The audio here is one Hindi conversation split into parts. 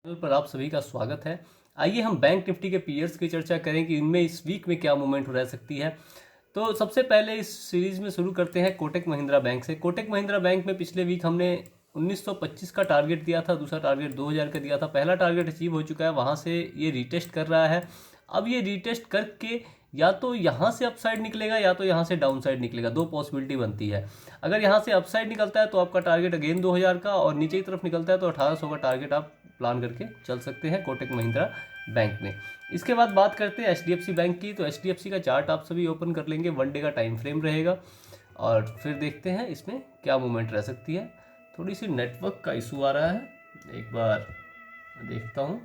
चैनल पर आप सभी का स्वागत है। आइए हम बैंक निफ्टी के पीयर्स की चर्चा करें कि इनमें इस वीक में क्या मूवमेंट रह सकती है। तो सबसे पहले इस सीरीज में शुरू करते हैं कोटक महिंद्रा बैंक से। कोटक महिंद्रा बैंक में पिछले वीक हमने 1925 का टारगेट दिया था, दूसरा टारगेट 2000 का दिया था। पहला टारगेट अचीव हो चुका है, वहाँ से ये रीटेस्ट कर रहा है। अब ये रीटेस्ट करके या तो यहाँ से अपसाइड निकलेगा या तो यहाँ से डाउन साइड निकलेगा, दो पॉसिबिलिटी बनती है। अगर यहाँ से अपसाइड निकलता है तो आपका टारगेट अगेन 2000 का, और नीचे की तरफ निकलता है तो 1800 का टारगेट आप प्लान करके चल सकते हैं कोटक महिंद्रा बैंक में। इसके बाद बात करते हैं HDFC बैंक की। तो HDFC का चार्ट आप सभी ओपन कर लेंगे, 1 डे का टाइम फ्रेम रहेगा और फिर देखते हैं इसमें क्या मूवमेंट रह सकती है। थोड़ी सी नेटवर्क का इशू आ रहा है, एक बार देखता हूँ।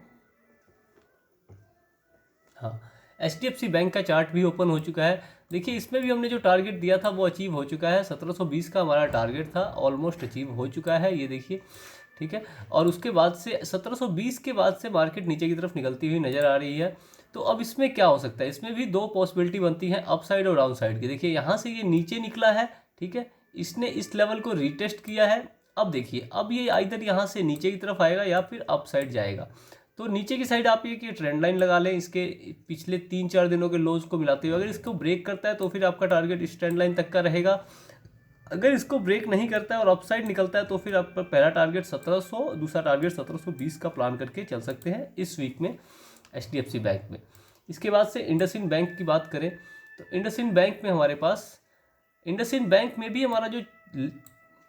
हाँ, HDFC बैंक का चार्ट भी ओपन हो चुका है। देखिए इसमें भी हमने जो टारगेट दिया था वो अचीव हो चुका है। 1720 का हमारा टारगेट था, ऑलमोस्ट अचीव हो चुका है, ये देखिए, ठीक है। और उसके बाद से 1720 के बाद से मार्केट नीचे की तरफ निकलती हुई नज़र आ रही है। तो अब इसमें क्या हो सकता है, इसमें भी दो पॉसिबिलिटी बनती हैं, अप साइड और डाउन साइड की। देखिए यहाँ से ये नीचे निकला है, ठीक है, इसने इस लेवल को रीटेस्ट किया है। अब देखिए अब ये आइदर यहाँ से नीचे की तरफ आएगा या फिर अप साइड जाएगा। तो नीचे की साइड आप ये ट्रेंड लाइन लगा लें, इसके पिछले 3-4 दिनों के लोज को मिलाते हुए। अगर इसको ब्रेक करता है तो फिर आपका टारगेट इस ट्रेंड लाइन तक का रहेगा। अगर इसको ब्रेक नहीं करता है और अपसाइड निकलता है तो फिर आपका पहला टारगेट 1700, दूसरा टारगेट 1720 का प्लान करके चल सकते हैं इस वीक में HDFC बैंक में। इसके बाद से इंडसइंड बैंक की बात करें तो इंडसइंड बैंक में हमारे पास, इंडसइंड बैंक में भी हमारा जो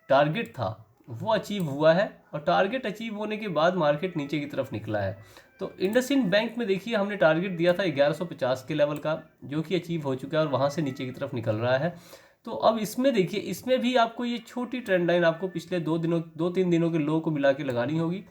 टारगेट था वो अचीव हुआ है, और टारगेट अचीव होने के बाद मार्केट नीचे की तरफ निकला है। तो इंडसइंड बैंक में देखिए हमने टारगेट दिया था 1150 के लेवल का, जो कि अचीव हो चुका है और वहाँ से नीचे की तरफ निकल रहा है। तो अब इसमें देखिए, इसमें भी आपको ये छोटी ट्रेंड लाइन आपको पिछले 2-3 दिनों के लो को मिला के लगानी होगी।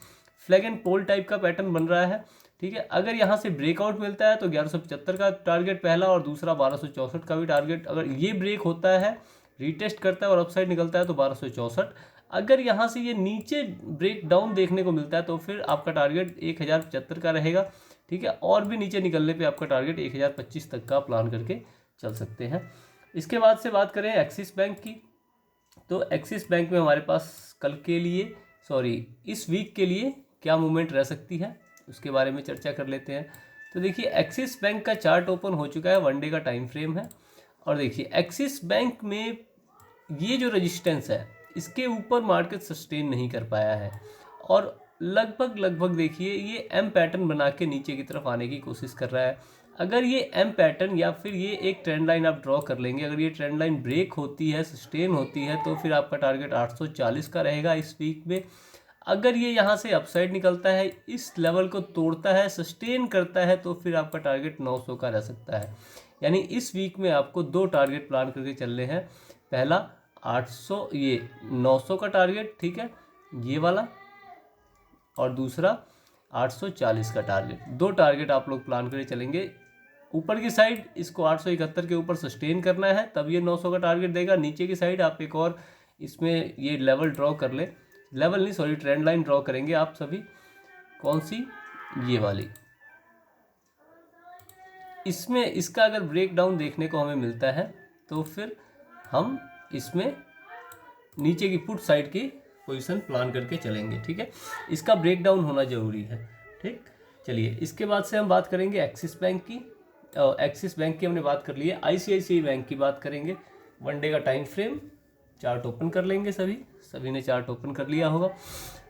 फ्लैग एंड पोल टाइप का पैटर्न बन रहा है, ठीक है। अगर यहाँ से ब्रेकआउट मिलता है तो 1175 का टारगेट पहला, और दूसरा 1264 का भी टारगेट। अगर ये ब्रेक होता है, रीटेस्ट करता है और अपसाइड निकलता है तो 1264। अगर यहाँ से ये नीचे ब्रेक डाउन देखने को मिलता है तो फिर आपका टारगेट 1075 का रहेगा, ठीक है। और भी नीचे निकलने पे आपका टारगेट 1025 तक का प्लान करके चल सकते हैं। इसके बाद से बात करें एक्सिस बैंक की, तो एक्सिस बैंक में हमारे पास कल के लिए, इस वीक के लिए क्या मूवमेंट रह सकती है उसके बारे में चर्चा कर लेते हैं। तो देखिए एक्सिस बैंक का चार्ट ओपन हो चुका है, 1 डे का टाइम फ्रेम है। और देखिए एक्सिस बैंक में ये जो रेजिस्टेंस है इसके ऊपर मार्केट सस्टेन नहीं कर पाया है, और लगभग देखिए ये एम पैटर्न बना के नीचे की तरफ आने की कोशिश कर रहा है। अगर ये एम पैटर्न या फिर ये एक ट्रेंड लाइन आप ड्रॉ कर लेंगे, अगर ये ट्रेंड लाइन ब्रेक होती है, सस्टेन होती है, तो फिर आपका टारगेट 840 का रहेगा इस वीक में। अगर ये यहाँ से अपसाइड निकलता है, इस लेवल को तोड़ता है, सस्टेन करता है, तो फिर आपका टारगेट 900 का रह सकता है। यानी इस वीक में आपको दो टारगेट प्लान करके चलने हैं। पहला 800, ये 900 का टारगेट, ठीक है, ये वाला, और दूसरा 840 का टारगेट। दो टारगेट आप लोग प्लान करके चलेंगे। ऊपर की साइड इसको 871 के ऊपर सस्टेन करना है, तब ये 900 का टारगेट देगा। नीचे की साइड आप एक और इसमें ये लेवल ड्रॉ कर ले, लेवल नहीं सॉरी ट्रेंड लाइन ड्रॉ करेंगे आप सभी। कौन सी, ये वाली। इसमें इसका अगर ब्रेक डाउन देखने को हमें मिलता है तो फिर हम इसमें नीचे की पुट साइड की पोजीशन प्लान करके चलेंगे, ठीक है। इसका ब्रेक डाउन होना जरूरी है, ठीक। चलिए इसके बाद से हम बात करेंगे एक्सिस बैंक की। एक्सिस बैंक की हमने बात कर ली है। ICICI बैंक की बात करेंगे। 1 डे का टाइम फ्रेम, चार्ट ओपन कर लेंगे, सभी ने चार्ट ओपन कर लिया होगा।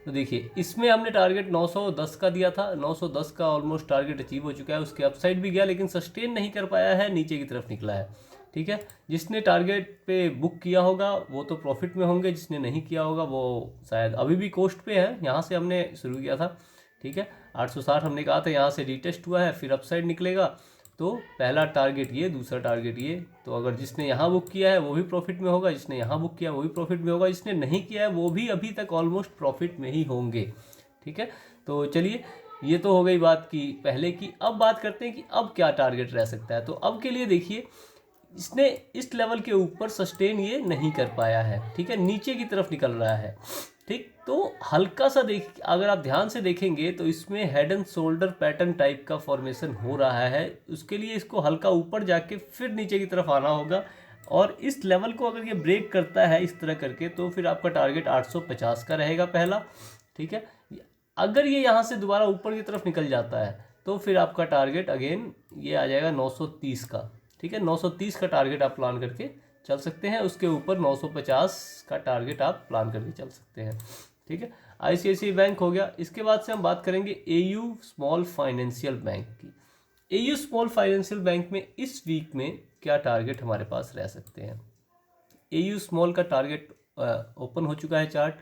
तो देखिए इसमें हमने टारगेट 910 का दिया था, 910 का ऑलमोस्ट टारगेट अचीव हो चुका है। उसके अपसाइड भी गया लेकिन सस्टेन नहीं कर पाया है, नीचे की तरफ निकला है, ठीक है। जिसने टारगेट पे बुक किया होगा वो तो प्रॉफिट में होंगे, जिसने नहीं किया होगा वो शायद अभी भी कोस्ट पे है। यहाँ से हमने शुरू किया था, ठीक है, 860 हमने कहा था, यहाँ से रीटेस्ट हुआ है, फिर अपसाइड निकलेगा। तो पहला टारगेट ये, दूसरा टारगेट ये। तो अगर जिसने यहाँ बुक किया है वो भी प्रॉफिट में होगा, जिसने यहाँ बुक किया है वो भी प्रॉफिट में होगा, जिसने नहीं किया है वो भी अभी तक ऑलमोस्ट प्रॉफिट में ही होंगे, ठीक है। तो चलिए ये तो हो गई बात की पहले की। अब बात करते हैं कि अब क्या टारगेट रह सकता है। तो अब के लिए देखिए इसने इस लेवल के ऊपर सस्टेन ये नहीं कर पाया है, ठीक है, नीचे की तरफ निकल रहा है, ठीक। तो हल्का सा अगर आप ध्यान से देखेंगे तो इसमें head and shoulder pattern type का फॉर्मेशन हो रहा है। उसके लिए इसको हल्का ऊपर जाके फिर नीचे की तरफ आना होगा, और इस लेवल को अगर ये ब्रेक करता है इस तरह करके तो फिर आपका टारगेट 850 का रहेगा पहला, ठीक है। अगर ये यहाँ से दोबारा ऊपर की तरफ निकल जाता है तो फिर आपका टारगेट अगेन ये आ जाएगा 930 का, ठीक है। 930 का टारगेट आप प्लान करके चल सकते हैं, उसके ऊपर 950 का टारगेट आप प्लान करके चल सकते हैं, ठीक है। ICICI बैंक हो गया। इसके बाद से हम बात करेंगे AU स्मॉल फाइनेंशियल बैंक की। AU स्मॉल फाइनेंशियल बैंक में इस वीक में क्या टारगेट हमारे पास रह सकते हैं। AU स्मॉल का टारगेट ओपन हो चुका है चार्ट।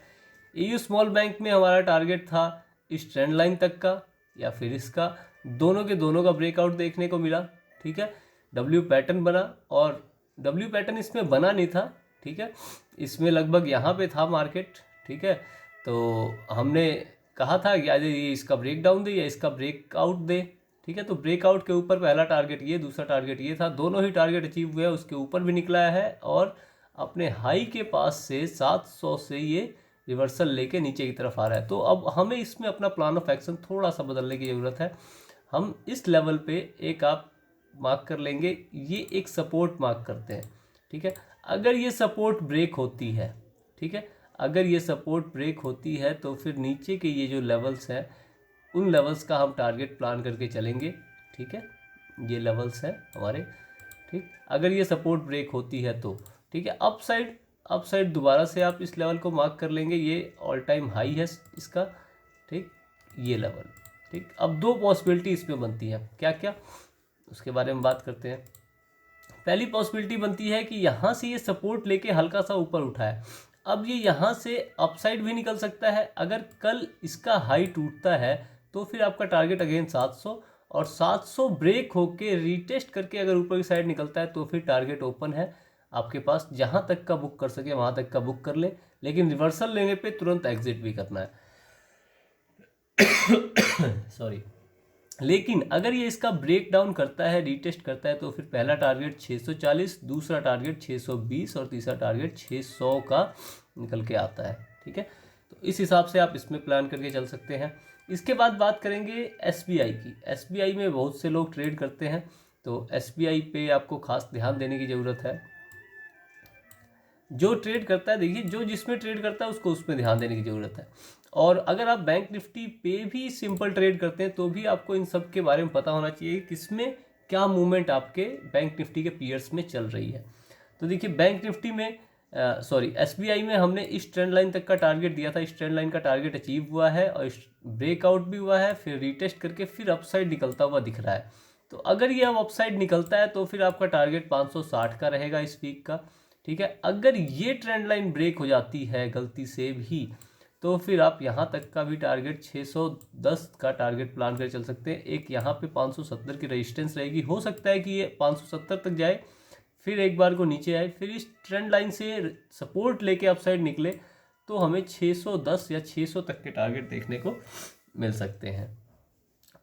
AU स्मॉल बैंक में हमारा टारगेट था इस ट्रेंड लाइन तक का या फिर इसका, दोनों के दोनों का ब्रेकआउट देखने को मिला, ठीक है। W पैटर्न बना और W पैटर्न इसमें बना नहीं था, ठीक है। इसमें लगभग यहाँ पे था मार्केट, ठीक है। तो हमने कहा था कि आज ये इसका ब्रेकडाउन दे या इसका ब्रेकआउट दे, ठीक है। तो ब्रेकआउट के ऊपर पहला टारगेट ये, दूसरा टारगेट ये था, दोनों ही टारगेट अचीव हुए, उसके ऊपर भी निकला है और अपने हाई के पास से 700 से ये रिवर्सल लेके नीचे की तरफ आ रहा है। तो अब हमें इसमें अपना प्लान ऑफ एक्शन थोड़ा सा बदलने की ज़रूरत है। हम इस लेवल पे एक आप मार्क कर लेंगे, ये एक सपोर्ट मार्क करते हैं, ठीक है। अगर ये सपोर्ट ब्रेक होती है, ठीक है, अगर ये सपोर्ट ब्रेक होती है तो फिर नीचे के ये जो लेवल्स हैं उन लेवल्स का हम टारगेट प्लान करके चलेंगे, ठीक है। ये लेवल्स हैं हमारे, ठीक। अगर ये सपोर्ट ब्रेक होती है तो ठीक है, अपसाइड दोबारा से आप इस लेवल को मार्क कर लेंगे, ये ऑल टाइम हाई है इसका, ठीक, ये लेवल, ठीक। अब दो पॉसिबिलिटी इसमें बनती है, क्या क्या उसके बारे में बात करते हैं। पहली पॉसिबिलिटी बनती है कि यहाँ से ये सपोर्ट लेके हल्का सा ऊपर उठा है, अब ये यहाँ से अपसाइड भी निकल सकता है। अगर कल इसका हाई टूटता है तो फिर आपका टारगेट अगेन 700, और 700 ब्रेक होके रीटेस्ट करके अगर ऊपर की साइड निकलता है तो फिर टारगेट ओपन है आपके पास, जहाँ तक का बुक कर सके वहाँ तक का बुक कर ले, लेकिन रिवर्सल लेने पे तुरंत एग्जिट भी करना है। सॉरी। लेकिन अगर ये इसका ब्रेक डाउन करता है, रीटेस्ट करता है, तो फिर पहला टारगेट 640, दूसरा टारगेट 620 और तीसरा टारगेट 600 का निकल के आता है, ठीक है। तो इस हिसाब से आप इसमें प्लान करके चल सकते हैं। इसके बाद बात करेंगे SBI की। SBI में बहुत से लोग ट्रेड करते हैं, तो SBI पे आपको खास ध्यान देने की ज़रूरत है। जो ट्रेड करता है, देखिए जो जिसमें ट्रेड करता है उसको उसमें ध्यान देने की ज़रूरत है। और अगर आप बैंक निफ्टी पे भी सिंपल ट्रेड करते हैं तो भी आपको इन सब के बारे में पता होना चाहिए कि किसमें क्या मूवमेंट आपके बैंक निफ्टी के पीयर्स में चल रही है। तो देखिए बैंक निफ्टी में SBI में हमने इस ट्रेंड लाइन तक का टारगेट दिया था, इस ट्रेंड लाइन का टारगेट अचीव हुआ है और ब्रेकआउट भी हुआ है, फिर रीटेस्ट करके फिर अपसाइड निकलता हुआ दिख रहा है। तो अगर ये अब अपसाइड निकलता है तो फिर आपका टारगेट 560 का रहेगा इस वीक का, ठीक है। अगर ये ट्रेंड लाइन ब्रेक हो जाती है गलती से भी तो फिर आप यहाँ तक का भी टारगेट 610 का टारगेट प्लान कर चल सकते हैं। एक यहाँ पे 570 की रेजिस्टेंस रहेगी, हो सकता है कि ये 570 तक जाए, फिर एक बार को नीचे आए, फिर इस ट्रेंड लाइन से सपोर्ट लेके अपसाइड निकले तो हमें 610 या 600 तक के टारगेट देखने को मिल सकते हैं।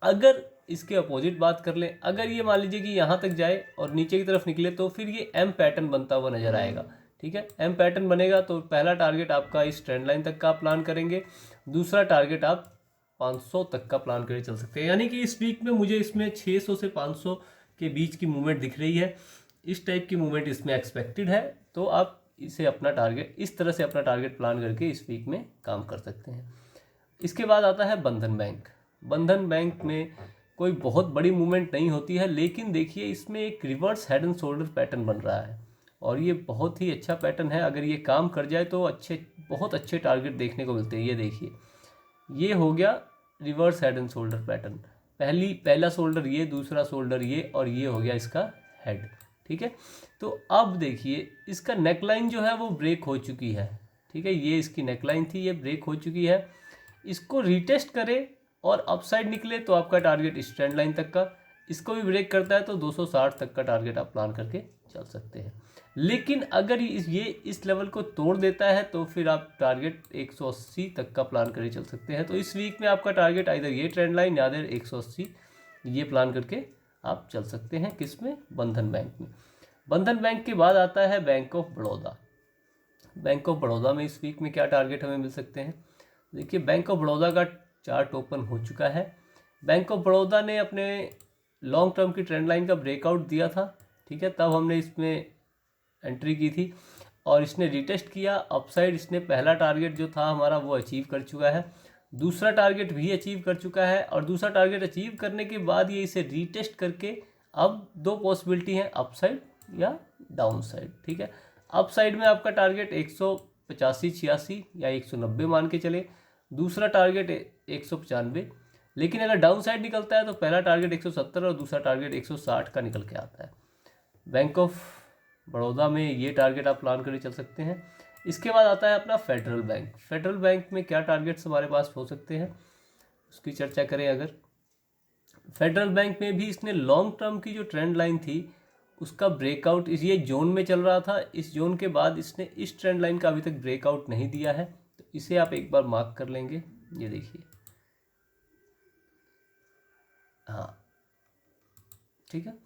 अगर इसके अपोजिट बात कर लें, अगर ये मान लीजिए कि यहाँ तक जाए और नीचे की तरफ निकले तो फिर ये M पैटर्न बनता हुआ नजर आएगा, ठीक है। M पैटर्न बनेगा तो पहला टारगेट आपका इस ट्रेंड लाइन तक का प्लान करेंगे, दूसरा टारगेट आप 500 तक का प्लान करके चल सकते हैं। यानी कि इस वीक में मुझे इसमें 600 से 500 के बीच की मूवमेंट दिख रही है, इस टाइप की मूवमेंट इसमें एक्सपेक्टेड है। तो आप इसे अपना टारगेट इस तरह से अपना टारगेट प्लान करके इस वीक में काम कर सकते हैं। इसके बाद आता है बंधन बैंक। बंधन बैंक में कोई बहुत बड़ी मूवमेंट नहीं होती है, लेकिन देखिए इसमें एक reverse head and shoulder pattern बन रहा है और ये बहुत ही अच्छा पैटर्न है। अगर ये काम कर जाए तो बहुत अच्छे टारगेट देखने को मिलते हैं। ये देखिए, ये हो गया reverse head and shoulder pattern, पहला शोल्डर ये, दूसरा शोल्डर ये, और ये हो गया इसका हेड, ठीक है। तो अब देखिए इसका नेकलाइन जो है वो ब्रेक हो चुकी है, ठीक है। ये इसकी नेकलाइन थी, ये ब्रेक हो चुकी है। इसको रीटेस्ट करे और अपसाइड निकले तो आपका टारगेट इस ट्रेंड लाइन तक का, इसको भी ब्रेक करता है तो 260 तक का टारगेट आप प्लान करके चल सकते हैं। लेकिन अगर ये इस लेवल को तोड़ देता है तो फिर आप टारगेट 180 तक का प्लान करके चल सकते हैं। तो इस वीक में आपका टारगेट इधर ये ट्रेंड लाइन या इधर 180, ये प्लान करके आप चल सकते हैं। किस में? बंधन बैंक में। बंधन बैंक के बाद आता है bank of Baroda. Bank of Baroda में इस वीक में क्या टारगेट हमें मिल सकते हैं? देखिए बैंक ऑफ बड़ौदा का चार्ट ओपन हो चुका है। बैंक ऑफ बड़ौदा ने अपने लॉन्ग टर्म की ट्रेंड लाइन का ब्रेकआउट दिया था, ठीक है, तब हमने इसमें एंट्री की थी और इसने रिटेस्ट किया अपसाइड। इसने पहला टारगेट जो था हमारा वो अचीव कर चुका है। दूसरा टारगेट भी अचीव कर चुका है, और दूसरा टारगेट अचीव करने के बाद ये इसे रीटेस्ट करके अब दो पॉसिबिलिटी हैं, अप साइड या डाउन साइड। ठीक है, अप साइड में आपका टारगेट 185-86 या 190 मान के चले, दूसरा टारगेट 195। लेकिन अगर डाउन साइड निकलता है तो पहला टारगेट 170 और दूसरा टारगेट 160 का निकल के आता है। बैंक ऑफ बड़ौदा में ये टारगेट आप प्लान करके चल सकते हैं। इसके बाद आता है अपना फेडरल बैंक। फेडरल बैंक में क्या टारगेट्स हमारे पास हो सकते हैं उसकी चर्चा करें। अगर फेडरल बैंक में भी इसने लॉन्ग टर्म की जो ट्रेंड लाइन थी उसका ब्रेकआउट, ये जोन में चल रहा था, इस जोन के बाद इसने इस ट्रेंड लाइन का अभी तक ब्रेकआउट नहीं दिया है, तो इसे आप एक बार मार्क कर लेंगे। ये देखिए, हाँ ठीक है,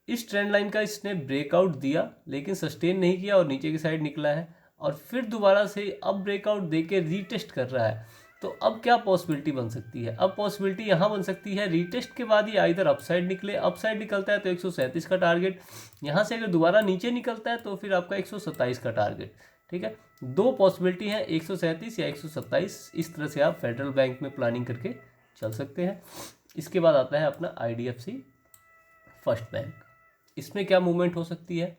इस ट्रेंड लाइन का इसने ब्रेकआउट दिया लेकिन सस्टेन नहीं किया और नीचे की साइड निकला है, और फिर दोबारा से अब ब्रेकआउट देके रीटेस्ट कर रहा है। तो अब क्या पॉसिबिलिटी बन सकती है, अब पॉसिबिलिटी यहाँ बन सकती है रीटेस्ट के बाद ये इधर अपसाइड निकले, अपसाइड निकलता है तो 137 का टारगेट, यहाँ से अगर दोबारा नीचे निकलता है तो फिर आपका 127 का टारगेट। ठीक है, दो पॉसिबिलिटी है, 137 या 127। इस तरह से आप फेडरल बैंक में प्लानिंग करके चल सकते हैं। इसके बाद आता है अपना IDFC फर्स्ट बैंक। इसमें क्या मूवमेंट हो सकती है,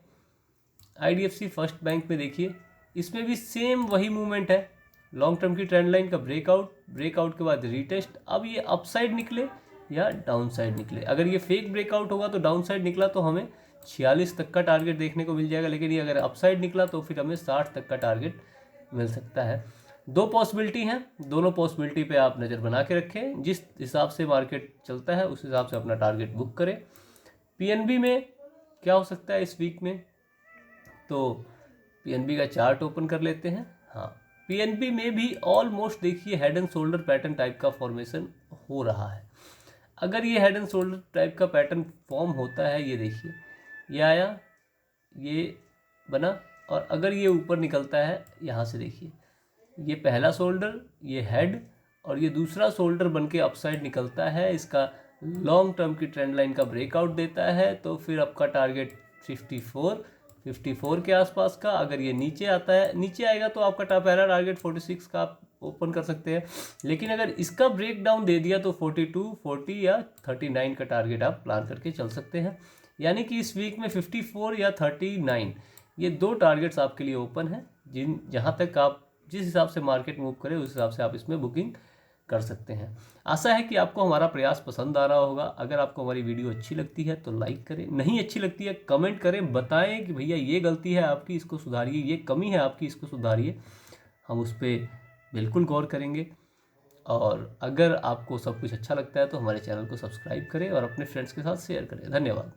IDFC फर्स्ट बैंक में देखिए, इसमें भी सेम वही मूवमेंट है, लॉन्ग टर्म की ट्रेंड लाइन का ब्रेकआउट, ब्रेकआउट के बाद रीटेस्ट। अब ये अपसाइड निकले या डाउन साइड निकले, अगर ये फेक ब्रेकआउट होगा तो डाउन साइड निकला तो हमें 46 तक का टारगेट देखने को मिल जाएगा, लेकिन ये अगर अपसाइड निकला तो फिर हमें 60 तक का टारगेट मिल सकता है। दो पॉसिबिलिटी हैं, दोनों पॉसिबिलिटी पे आप नज़र बना के रखें, जिस हिसाब से मार्केट चलता है उस हिसाब से अपना टारगेट बुक करें। PNB में क्या हो सकता है इस वीक में, तो PNB का चार्ट ओपन कर लेते हैं। हाँ, PNB में भी ऑलमोस्ट देखिए head and shoulder pattern type का फॉर्मेशन हो रहा है। अगर ये हेड एंड शोल्डर टाइप का पैटर्न फॉर्म होता है, ये देखिए, ये आया, ये बना, और अगर ये ऊपर निकलता है यहाँ से, देखिए ये पहला शोल्डर, ये हेड, और ये दूसरा शोल्डर बन के अपसाइड निकलता है, इसका लॉन्ग टर्म की ट्रेंड लाइन का ब्रेकआउट देता है, तो फिर आपका टारगेट 54 के आसपास का। अगर ये नीचे आता है, नीचे आएगा तो आपका पहला टारगेट 46 का आप ओपन कर सकते हैं, लेकिन अगर इसका ब्रेक डाउन दे दिया तो 42, 40 या 39 का टारगेट आप प्लान करके चल सकते हैं। यानी कि इस वीक में 54 या 39 ये दो टारगेट्स आपके लिए ओपन हैं, जहाँ तक आप जिस हिसाब से मार्केट मूव करे उस हिसाब से आप इसमें बुकिंग कर सकते हैं। आशा है कि आपको हमारा प्रयास पसंद आ रहा होगा। अगर आपको हमारी वीडियो अच्छी लगती है तो लाइक करें, नहीं अच्छी लगती है कमेंट करें, बताएं कि भैया ये गलती है आपकी, इसको सुधारिए, ये कमी है आपकी, इसको सुधारिए। हम उस पर बिल्कुल गौर करेंगे। और अगर आपको सब कुछ अच्छा लगता है तो हमारे चैनल को सब्सक्राइब करें और अपने फ्रेंड्स के साथ शेयर करें। धन्यवाद।